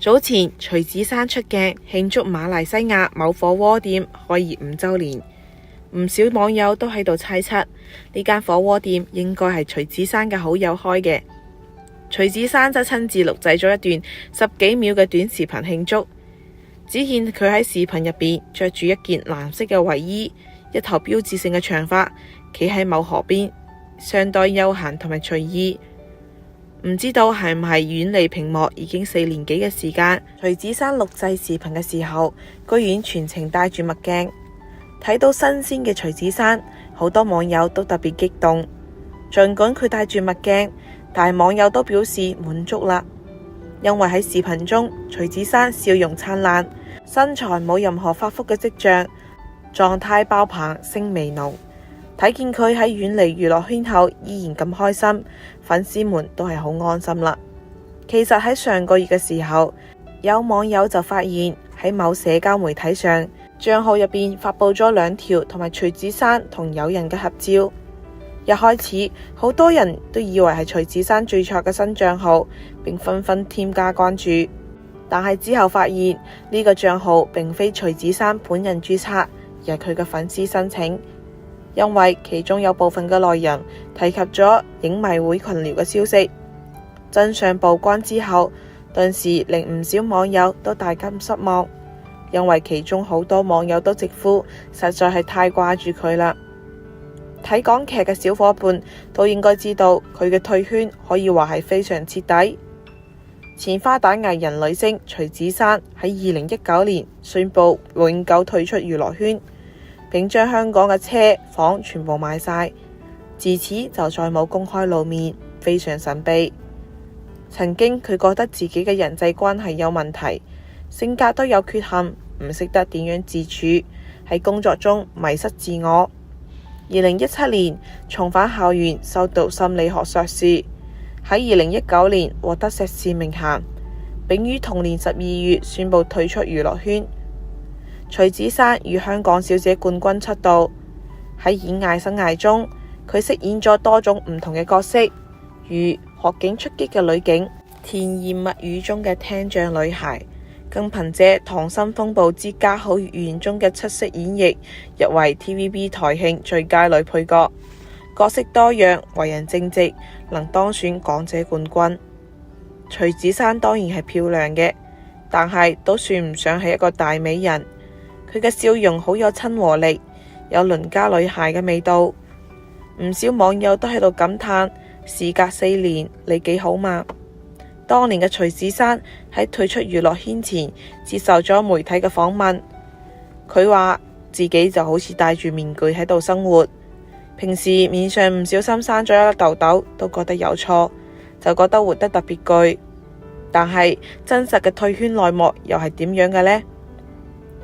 早前徐子珊出鏡慶祝馬來西亞某火鍋店開業5週年，唔少網友都喺度猜測呢間火鍋店應該係徐子珊嘅好友開嘅。徐子珊則親自錄製咗一段10幾秒嘅短視頻慶祝，只見佢喺視頻入邊着住一件藍色嘅衛衣，一頭標誌性嘅長髮，企喺某河邊，相當悠閒同埋隨意。唔知道係唔係遠離屏幕已經4年幾嘅時間，徐子珊錄製視頻嘅時候，居然全程戴住墨鏡。睇到新鮮嘅徐子珊，好多網友都特別激動。儘管佢戴住墨鏡，但係網友都表示滿足啦，因為喺視頻中徐子珊笑容燦爛，身材冇任何發福嘅跡象，狀態爆棚，星味濃。睇見佢喺遠離娛樂圈後依然咁開心，粉絲們都係好安心啦。其實喺上個月嘅時候，有網友就發現喺某社交媒體上，賬號入邊發佈咗2條同埋徐子珊同友人嘅合照。一開始好多人都以為係徐子珊註冊嘅新賬號，並紛紛添加關注。但係之後發現呢個賬號並非徐子珊本人註冊，而係佢嘅粉絲申請。因為其中有部分嘅內容提及咗影迷會群聊嘅消息。真相曝光之後，頓時令唔少網友都大感失望，因為其中好多網友都直呼實在係太掛住佢啦。睇港劇嘅小伙伴都應該知道，佢嘅退圈可以話係非常徹底。前花旦藝人女星徐子珊喺2019年宣布永久退出娛樂圈，並將香港嘅車房全部賣晒，自此就再冇公開露面，非常神秘。曾經佢覺得自己嘅人際關係有問題，性格都有缺陷，唔識得點樣自處，喺工作中迷失自我。2017年重返校園修讀心理學碩士，喺2019年獲得碩士名銜，並於同年12月宣布退出娛樂圈。徐子珊與香港小姐冠軍出道，喺演藝生涯中，佢飾演咗多種唔同嘅角色，如學警出擊嘅女警、甜言蜜語中嘅聽障女孩，更憑借《溏心風暴之家好月圓》中嘅出色演繹，入圍 TVB 台慶最佳女配角。角色多樣，為人正直，能當選港姐冠軍。徐子珊當然係漂亮嘅，但係都算唔上係一個大美人。佢嘅笑容好有親和力，有鄰家女孩嘅味道。唔少網友都喺度感嘆：事隔4年，你幾好嘛？當年嘅徐子珊喺退出娛樂圈前接受咗媒體嘅訪問，佢話自己就好似戴住面具喺度生活，平時面上唔小心生咗一粒痘痘都覺得有錯，就覺得活得特別攰。但係真實嘅退圈內幕又係點樣嘅呢？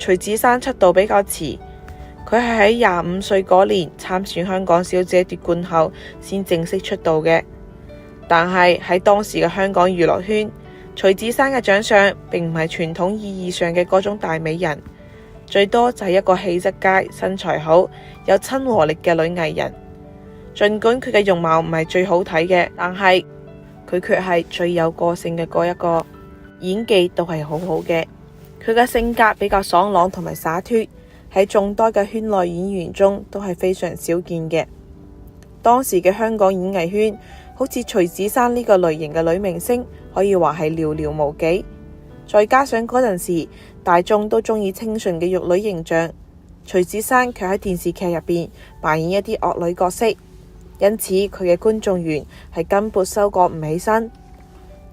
徐子珊出道比較遲，佢係喺25歲嗰年參選香港小姐奪冠後先正式出道嘅。但係喺當時嘅香港娛樂圈，徐子珊嘅長相並唔係傳統意義上嘅嗰種大美人，最多就係一個氣質佳、身材好、有親和力嘅女藝人。儘管佢嘅容貌唔係最好睇嘅，但係佢卻係最有個性嘅嗰一個，演技都係好好嘅。佢嘅性格比較爽朗同埋灑脫，喺眾多嘅圈內演員中都係非常少見嘅。當時嘅香港演藝圈，好似徐子珊呢個類型嘅女明星，可以話係寥寥無幾。再加上嗰陣時大眾都中意清純嘅玉女形象，徐子珊卻喺電視劇入邊扮演一啲惡女角色，因此佢嘅觀眾緣係根本收割唔起身。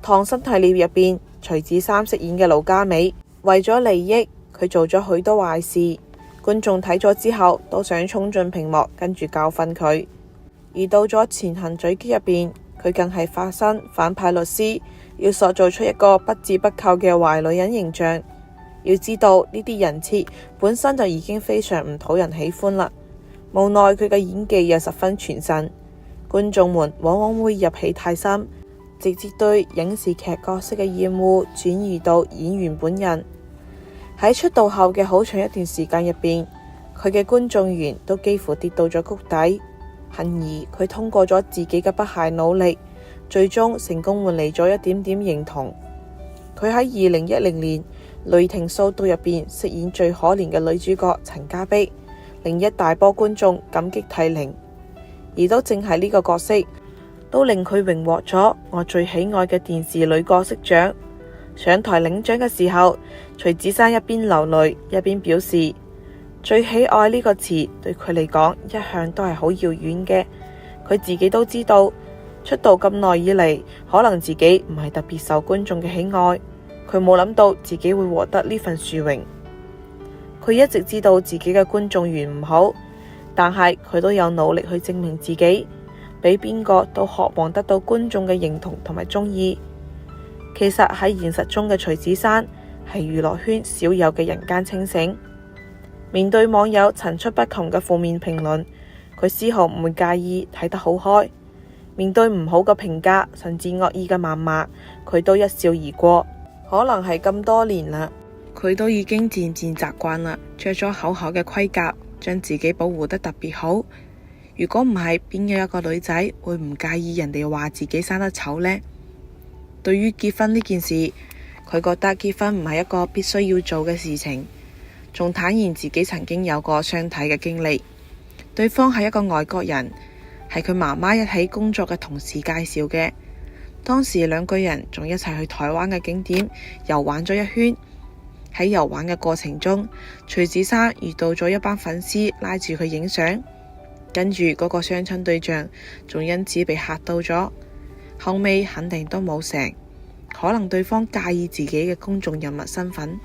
溏心系列入邊，徐子珊飾演嘅盧嘉美，為咗利益，佢做咗許多壞事，觀眾睇咗之後都想衝進屏幕跟住教訓佢。而到咗前行狙擊入邊，佢更係化身反派律師，要塑造出一個不折不扣嘅壞女人形象。要知道呢啲人設本身就已經非常唔討人喜歡啦，無奈佢嘅演技又十分傳神，觀眾們往往會入戲太深，直接對影視劇角色嘅厭惡轉移到演員本人。喺出道後嘅好長一段時間入邊，佢嘅觀眾緣都幾乎跌到咗谷底。幸而佢通過咗自己嘅不懈努力，最終成功換嚟咗一點點認同。佢喺2010年《雷霆掃毒》入邊飾演最可憐嘅女主角陳家碧，令一大波觀眾感激涕零。而都正係呢個角色，都令佢榮獲咗我最喜愛嘅電視女角色獎。上台領獎嘅時候，徐子珊一邊流淚一邊表示，最喜愛呢個詞對佢嚟講一向都係好遙遠嘅。佢自己都知道，出道咁耐以嚟，可能自己唔係特別受觀眾嘅喜愛。佢冇諗到自己會獲得呢份殊榮。佢一直知道自己嘅觀眾緣唔好，但係佢都有努力去證明自己，比邊個都渴望得到觀眾嘅認同同埋鍾意。其實喺現實中嘅徐子珊係娛樂圈少有嘅人間清醒。面對網友層出不窮嘅負面評論，佢絲毫唔會介意，睇得好開。面對唔好嘅評價，甚至惡意嘅謾罵，佢都一笑而過。可能係咁多年啦，佢都已經漸漸習慣啦，着咗厚厚嘅盔甲，將自己保護得特別好。如果唔係，邊有一個女仔會唔介意人哋話自己生得醜呢？對於結婚呢件事，佢覺得結婚唔係一個必須要做嘅事情，仲坦言自己曾經有過相睇嘅經歷。對方係一個外國人，係佢媽媽一起工作嘅同事介紹嘅。當時兩個人仲一齊去台灣嘅景點遊玩咗一圈。喺遊玩嘅過程中，徐子珊遇到咗一班粉絲拉住佢影相，跟住嗰個相親對象仲因此被嚇到咗。後尾肯定都冇成，可能對方介意自己嘅公眾人物身份，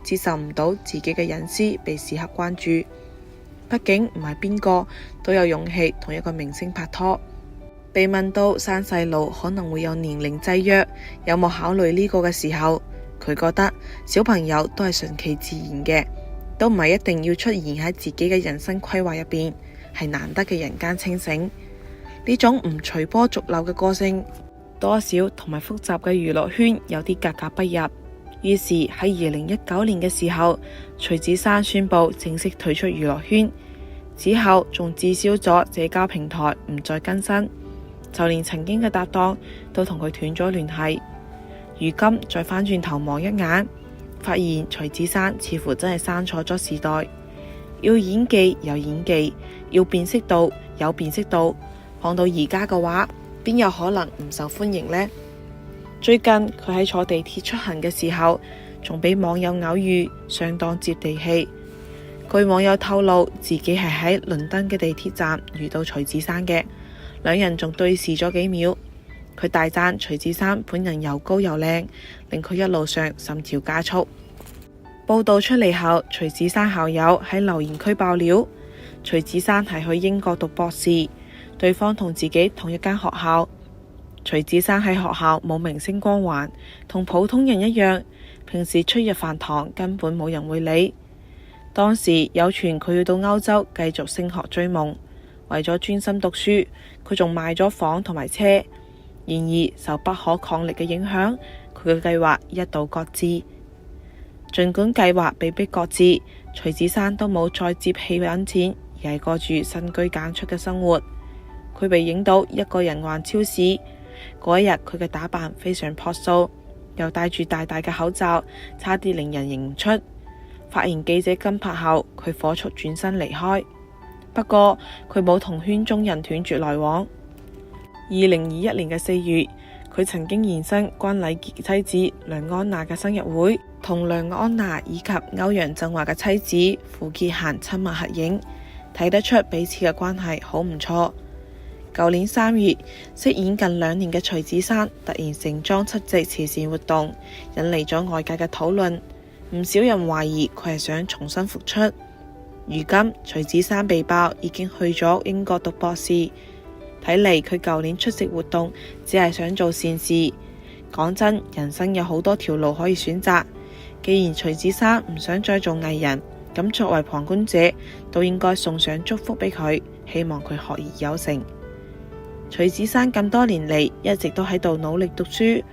接受唔到自己嘅隱私被時刻關注。畢竟唔係邊個都有勇氣同一個明星拍拖。被問到生細路可能會有年齡制約，有冇考慮呢個嘅時候，佢覺得小朋友都係順其自然嘅，都唔係一定要出現喺自己嘅人生規劃入邊，係難得嘅人間清醒。呢種唔隨波逐流嘅個性，多少同埋複雜嘅娛樂圈有啲格格不入。於是喺2019年嘅時候，徐子珊宣布正式退出娛樂圈，之後仲註銷咗社交平台，唔再更新。就連曾經嘅搭檔都同佢斷咗聯繫。如今再返轉頭望一眼，發現徐子珊似乎真係生錯咗時代。要演技有演技，要辨識度有辨識度，放到而家嘅話，邊有可能唔受歡迎呢？最近佢喺坐地鐵出行嘅時候，仲俾網友偶遇，相當接地氣。據網友透露，自己係喺倫敦嘅地鐵站遇到徐子珊嘅，兩人仲對視咗幾秒。佢大讚徐子珊本人又高又靚，令佢一路上心跳加速。報道出嚟後，徐子珊校友喺留言區爆料，徐子珊係去英國讀博士，對方同自己同一間學校。徐子珊喺學校冇明星光環，同普通人一樣，平時出入飯堂根本冇人會理。當時有傳佢要到歐洲繼續升學追夢，為咗專心讀書，佢仲賣咗房同埋車。然而受不可抗力嘅影響，佢嘅計劃一度擱置。盡管計劃被迫擱置，徐子珊都冇再接戲揾錢，而係過住深居簡出嘅生活。佢被影到一個人逛超市，嗰一日佢嘅打扮非常樸素，又戴住大大嘅口罩，差啲令人認唔出。發現記者跟拍後，佢火速轉身離開。不過佢冇同圈中人斷絕來往。2021年嘅4月，佢曾經現身關禮傑妻子梁安娜嘅生日會，同梁安娜以及歐陽震華嘅妻子傅潔嫻親密合影，睇得出彼此嘅關係好唔錯。舊年3月，飾演近2年嘅徐子珊突然盛裝出席慈善活動，引嚟咗外界嘅討論。唔少人懷疑佢係想重新復出。如今徐子珊被爆已經去咗英國讀博士，睇嚟佢舊年出席活動只係想做善事。講真，人生有好多條路可以選擇。既然徐子珊唔想再做藝人，咁作為旁觀者都應該送上祝福俾佢，希望佢學而有成。徐子珊咁多年嚟一直都喺度努力讀書，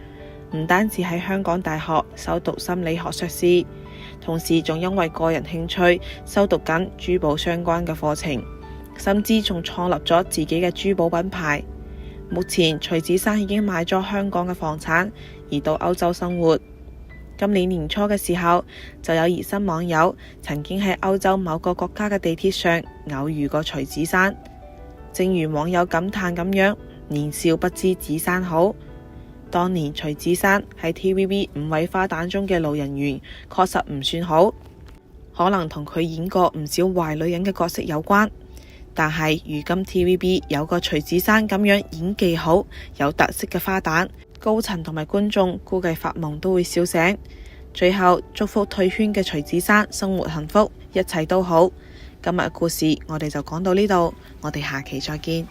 唔單止喺香港大學修讀心理學碩士，同時仲因為個人興趣修讀緊珠寶相關嘅課程，甚至仲創立咗自己嘅珠寶品牌。目前徐子珊已經買咗香港嘅房產，移到歐洲生活。今年年初嘅時候，就有熱心網友曾經喺歐洲某個國家嘅地鐵上偶遇過徐子珊。正如網友感嘆咁樣，年少不知子珊好。當年徐子珊喺 TVB 5位花旦中嘅路人緣確實唔算好，可能同佢演過唔少壞女人嘅角色有關。但係如今 TVB 有個徐子珊咁樣演技好、有特色嘅花旦，高層同埋觀眾估計發夢都會笑醒。最後祝福退圈嘅徐子珊生活幸福，一切都好。今日嘅故事我哋就講到呢度，我哋下期再見。